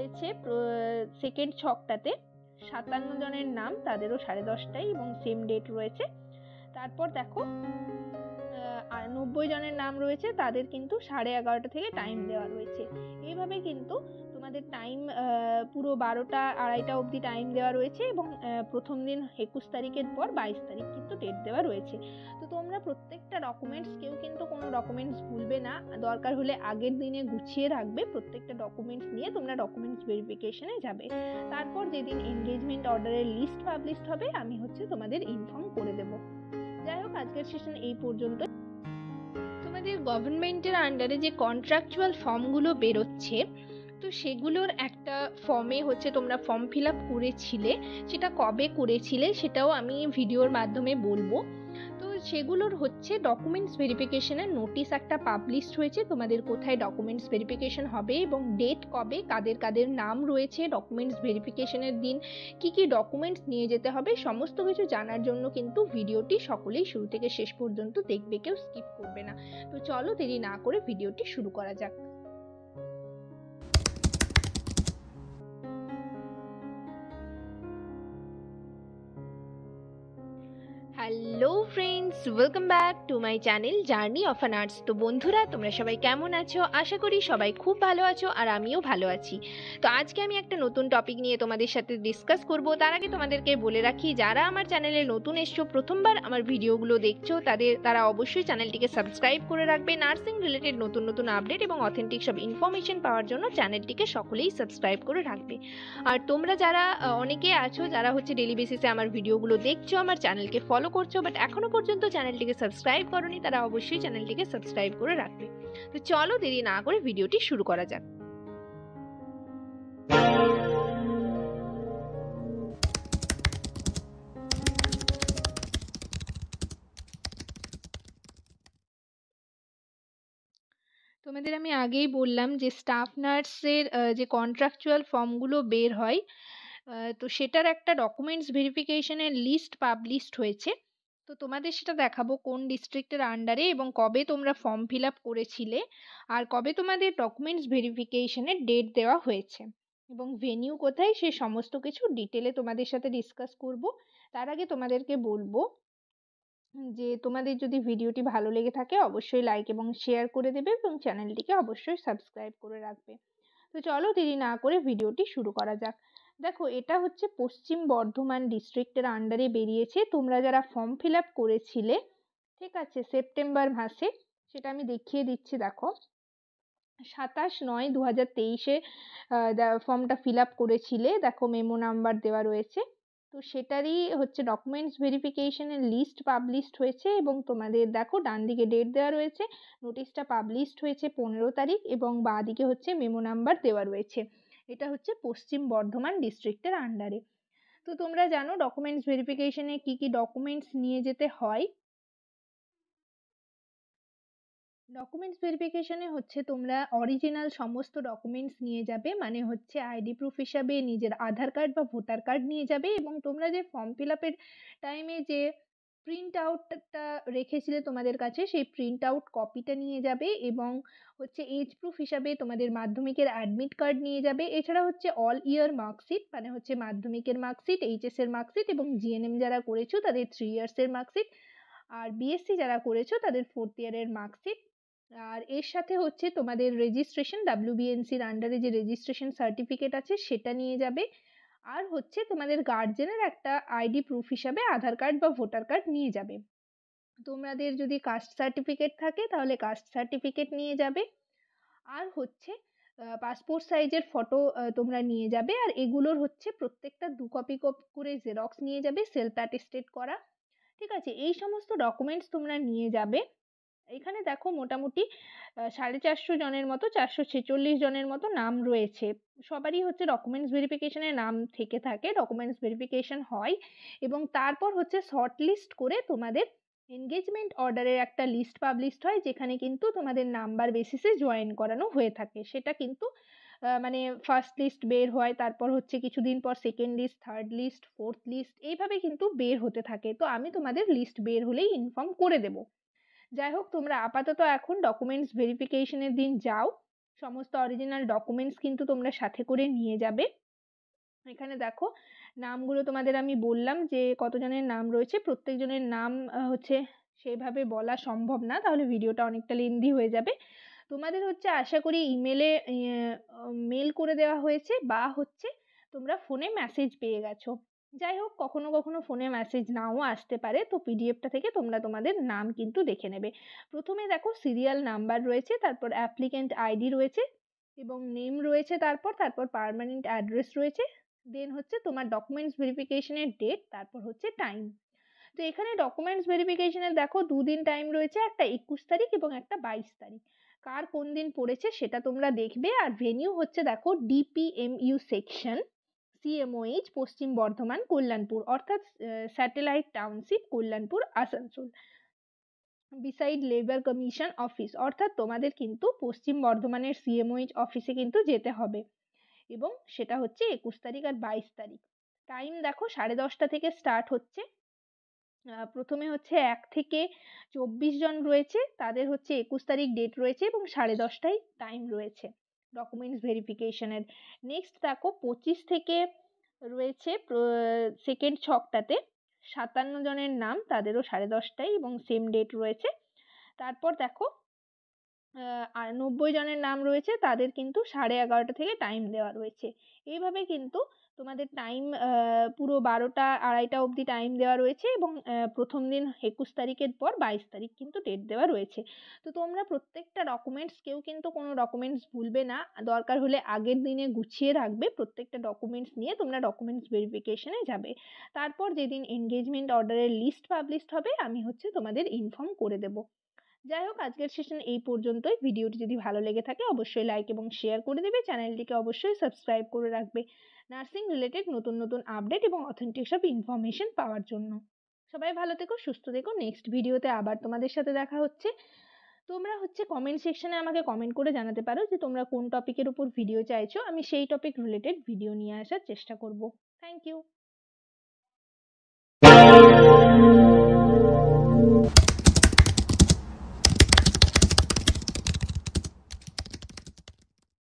রয়েছে সেকেন্ড ছকটাতে 57 জনের নাম, তাদেরও 10:30টায় এবং সেম ডেট রয়েছে। তারপর দেখো 90 জনের নাম রয়েছে, তাদের কিন্তু 11:30টা থেকে টাইম দেওয়া রয়েছে। এইভাবে কিন্তু তোমাদের টাইম পুরো 12টা 2:30 অবধি টাইম দেওয়া রয়েছে এবং প্রথম দিন 21 তারিখের পর 22 তারিখ কিন্তু ডেট দেওয়া রয়েছে। তো তোমরা প্রত্যেকটা ডকুমেন্টস, কেউ কিন্তু কোনো ডকুমেন্টস ভুলবে না, দরকার হলে আগের দিনে গুছিয়ে রাখবে। প্রত্যেকটা ডকুমেন্টস নিয়ে তোমরা ডকুমেন্টস ভেরিফিকেশনে যাবে। তারপর যেদিন এনগেজমেন্ট অর্ডারের লিস্ট পাবলিশ হবে আমি তোমাদের ইনফর্ম করে দেব। যাই হোক, আজকের সেশন এই পর্যন্ত। তোমাদের গভর্নমেন্টের আন্ডারে যে কন্ট্রাকচুয়াল ফর্মগুলো বেরোচ্ছে, তো সেগুলোর একটা ফর্মে তোমরা ফর্ম ফিল আপ করেছিলে, সেটা কবে করেছিলে সেটাও আমি ভিডিওর মাধ্যমে বলবো। তো সেগুলোর ডকুমেন্টস ভেরিফিকেশনের নোটিশ একটা পাবলিশড হয়েছে, তোমাদের কোথায় ডকুমেন্টস ভেরিফিকেশন হবে এবং ডেট কবে, কাদের কাদের নাম রয়েছে, ডকুমেন্টস ভেরিফিকেশনের দিন কি কি ডকুমেন্টস নিয়ে যেতে হবে, সমস্ত কিছু জানার জন্য কিন্তু ভিডিওটি সকলেই শুরু থেকে শেষ পর্যন্ত দেখবে, কেউ স্কিপ করবে না। তো চলো দেরি না করে ভিডিওটি শুরু করা যাক। Hello friends, welcome back to my channel journey of an arts. তো বন্ধুরা, তোমরা সবাই কেমন আছো? আশা করি সবাই খুব ভালো আছো আর আমিও ভালো আছি। তো আজকে আমি একটা নতুন টপিক নিয়ে তোমাদের সাথে ডিসকাস করব। তার আগে তোমাদেরকে বলে রাখি, যারা আমার চ্যানেলে নতুন এসছো, প্রথমবার আমার ভিডিওগুলো দেখছো, তারা অবশ্যই চ্যানেলটিকে সাবস্ক্রাইব করে রাখবে। নার্সিং রিলেটেড নতুন নতুন আপডেট এবং অথেন্টিক সব ইনফরমেশন পাওয়ার জন্য চ্যানেলটিকে সকলেই সাবস্ক্রাইব করে রাখবে। আর তোমরা যারা অনেকে আছো যারা ডেইলি বেসিসে আমার ভিডিওগুলো দেখছো, আমার চ্যানেলকে ফলো করছো, বাট এখনো পর্যন্ত চ্যানেলটিকে সাবস্ক্রাইব করোনি, তারা অবশ্যই চ্যানেলটিকে সাবস্ক্রাইব করে রাখবে। তো চলো দেরি না করে ভিডিওটি শুরু করা যাক। তোমাদের আমি আগেই বললাম যে স্টাফ নার্সের যে কন্ট্রাকচুয়াল ফর্মগুলো বের হয়, তো সেটার একটা ডকুমেন্টস ভেরিফিকেশনের লিস্ট পাবলিশড হয়েছে। তো তোমাদের সেটা দেখাবো কোন ডিস্ট্রিক্টের আন্ডারে এবং কবে তোমরা ফর্ম ফিল আপ করেছিলে আর কবে তোমাদের ডকুমেন্টস ভেরিফিকেশনের ডেট দেওয়া হয়েছে এবং ভেনিউ কোথায়, সে সমস্ত কিছু ডিটেলে তোমাদের সাথে ডিসকাস করব। তার আগে তোমাদেরকে বলবো যে তোমাদের যদি ভিডিওটি ভালো লেগে থাকে অবশ্যই লাইক এবং শেয়ার করে দেবে এবং চ্যানেলটিকে অবশ্যই সাবস্ক্রাইব করে রাখবে। তো চলো দেরি না করে ভিডিওটি শুরু করা যাক। দেখো, এটা পশ্চিম বর্ধমান ডিস্ট্রিক্টের আন্ডারে বেরিয়েছে। তোমরা যারা ফর্ম ফিল আপ করেছিলে, ঠিক আছে, সেপ্টেম্বর মাসে, সেটা আমি দেখিয়ে দিচ্ছি। দেখো, 27/9/2023 ফর্মটা ফিল আপ করেছিলে। দেখো, মেমো নাম্বার দেওয়া রয়েছে। তো সেটারই ডকুমেন্টস ভেরিফিকেশনের লিস্ট পাবলিশড হয়েছে এবং তোমাদের দেখো ডান দিকে ডেট দেওয়া রয়েছে। নোটিশটা পাবলিশড হয়েছে 15 তারিখ এবং বাঁ দিকে মেমো নাম্বার দেওয়া রয়েছে। এটা পশ্চিম বর্ধমান ডিস্ট্রিক্টের আন্ডারে। তো তোমরা জানো ডকুমেন্টস ভেরিফিকেশনে কি কি ডকুমেন্টস নিয়ে যেতে হয়। ডকুমেন্টস ভেরিফিকেশনে তোমরা অরিজিনাল সমস্ত ডকুমেন্টস নিয়ে যাবে, মানে আইডি প্রুফ হিসাবে নিজের আধার কার্ড বা ভোটার কার্ড নিয়ে যাবে এবং তোমরা যে ফর্ম ফিল আপের টাইমে যে প্রিন্ট আউটটা রেখেছিলে তোমাদের কাছে, সেই প্রিন্ট আউট কপিটা নিয়ে যাবে এবং এজ প্রুফ হিসাবে তোমাদের মাধ্যমিকের অ্যাডমিট কার্ড নিয়ে যাবে। এছাড়া অল ইয়ার মার্কশিট, মানে মাধ্যমিকের মার্কশিট, এইচএস এর মার্কশিট এবং জিএনএম যারা করেছো তাদের 3 ইয়ার্সের মার্কশিট, আর বিএসসি যারা করেছো তাদের 4th ইয়ারের মার্কশিট। আর এর সাথে তোমাদের রেজিস্ট্রেশন, WBNC এর আন্ডারে যে রেজিস্ট্রেশন সার্টিফিকেট আছে সেটা নিয়ে যাবে। আর তোমাদের গার্জেনের একটা আইডি প্রুফ হিসাবে আধার কার্ড বা ভোটার কার্ড নিয়ে যাবে। তোমাদের যদি কাস্ট সার্টিফিকেট থাকে তাহলে কাস্ট সার্টিফিকেট নিয়ে যাবে। আর পাসপোর্ট সাইজের ফটো তোমরা নিয়ে যাবে। আর এগুলোর প্রত্যেকটা 2 কপি করে জেরক্স নিয়ে যাবে, সেলফ অ্যাটেস্টেড করা। ঠিক আছে, এই সমস্ত ডকুমেন্টস তোমরা নিয়ে যাবে। এখানে দেখো মোটামুটি 450 জনের মতো, 446 জনের মতো নাম রয়েছে। সবারই ডকুমেন্টস ভেরিফিকেশনে নাম থেকে থাকে, ডকুমেন্টস ভেরিফিকেশন হয় এবং তারপর শর্ট লিস্ট করে তোমাদের এনগেজমেন্ট অর্ডারের একটা লিস্ট পাবলিশড হয়, যেখানে কিন্তু তোমাদের নাম্বার বেসিসে জয়েন করানো হয়ে থাকে। সেটা কিন্তু মানে ফার্স্ট লিস্ট বের হয়, তারপর কিছুদিন পর second list, third list, fourth list, এইভাবে কিন্তু বের হতে থাকে। তো আমি তোমাদের লিস্ট বের হলেই ইনফর্ম করে দেবো। যাই হোক, তোমরা আপাতত এখন ডকুমেন্টস ভেরিফিকেশনের দিন যাও সমস্ত অরিজিনাল ডকুমেন্টস কিন্তু তোমরা সাথে করে নিয়ে যাবে। এখানে দেখো নামগুলো তোমাদের আমি বললাম যে কতজনের নাম রয়েছে। প্রত্যেকজনের নাম হচ্ছে সেভাবে বলা সম্ভব না, তাহলে ভিডিওটা অনেকটা লেন্দি হয়ে যাবে। তোমাদের হচ্ছে আশা করি ইমেলে মেল করে দেওয়া হয়েছে বা হচ্ছে তোমরা ফোনে মেসেজ পেয়ে গেছো। যাই হোক, কখনো কখনো ফোনে মেসেজ নাও আসতে পারে, তো পিডিএফটা থেকে তোমরা তোমাদের নাম কিন্তু দেখে নেবে। প্রথমে দেখো সিরিয়াল নাম্বার রয়েছে, তারপর অ্যাপ্লিক্যান্ট আইডি রয়েছে এবং নেম রয়েছে, তারপর পার্মানেন্ট অ্যাড্রেস রয়েছে, দেন হচ্ছে তোমার ডকুমেন্টস ভেরিফিকেশনের ডেট, তারপর হচ্ছে টাইম। তো এখানে ডকুমেন্টস ভেরিফিকেশনের দেখো দুদিন টাইম রয়েছে, একটা 21 তারিখ এবং একটা 22 তারিখ। কার কোন দিন পড়েছে সেটা তোমরা দেখবে। আর ভেনিউ হচ্ছে দেখো ডিপিএমইউ সেকশন, সিএমওএইচ, পশ্চিম বর্ধমান, কল্যাণপুর, অর্থাৎ satellite township, Kalyanpur, Asansol, beside labour commission office, অর্থাৎ তোমাদের কিন্তু পশ্চিম বর্ধমানের সিএমওএইচ অফিসে কিন্তু যেতে হবে। এবং সেটা হচ্ছে 21 তারিখ আর 22 তারিখ। টাইম দেখো 10:30 থেকে স্টার্ট হচ্ছে। প্রথমে হচ্ছে 1 থেকে 24 জন রয়েছে, তাদের হচ্ছে 21 তারিখ ডেট রয়েছে এবং 10:30টায় টাইম রয়েছে ডকুমেন্টস ভেরিফিকেশনের। নেক্সট দেখো 25 থেকে রয়েছে সেকেন্ড ছকটাতে 57 জনের নাম, তাদেরও 10:30টায় এবং সেম ডেট রয়েছে। তারপর দেখো আর 90 জনের নাম রয়েছে, তাদের কিন্তু 11:30 থেকে টাইম দেওয়া রয়েছে। এইভাবে কিন্তু তোমাদের টাইম পুরো 12টা 2:30 অবধি টাইম দেওয়া রয়েছে এবং প্রথম দিন 21 তারিখের পর 22 তারিখ কিন্তু ডেট দেওয়া রয়েছে। তো তোমরা প্রত্যেকটা ডকুমেন্টস, কেউ কিন্তু কোনো ডকুমেন্টস ভুলবে না, দরকার হলে আগের দিনে গুছিয়ে রাখবে। প্রত্যেকটা ডকুমেন্টস নিয়ে তোমরা ডকুমেন্টস ভেরিফিকেশনে যাবে। তারপর যেদিন এনগেজমেন্ট অর্ডারের লিস্ট পাবলিশড হবে আমি হচ্ছে তোমাদের ইনফর্ম করে দেবো। যাই হোক, আজকের সেশন এই পর্যন্তই। ভিডিওটি যদি ভালো লেগে থাকে অবশ্যই লাইক এবং শেয়ার করে দেবে, চ্যানেলটিকে অবশ্যই সাবস্ক্রাইব করে রাখবে নার্সিং রিলেটেড নতুন নতুন আপডেট এবং অথেন্টিক সব ইনফরমেশন পাওয়ার জন্য। সবাই ভালো থেকো, সুস্থ থেকো। নেক্সট ভিডিওতে আবার তোমাদের সাথে দেখা হচ্ছে। তোমরা হচ্ছে কমেন্ট সেকশনে আমাকে কমেন্ট করে জানাতে পারো যে তোমরা কোন টপিকের উপর ভিডিও চাইছো, আমি সেই টপিক রিলেটেড ভিডিও নিয়ে আসার চেষ্টা করব। Thank you.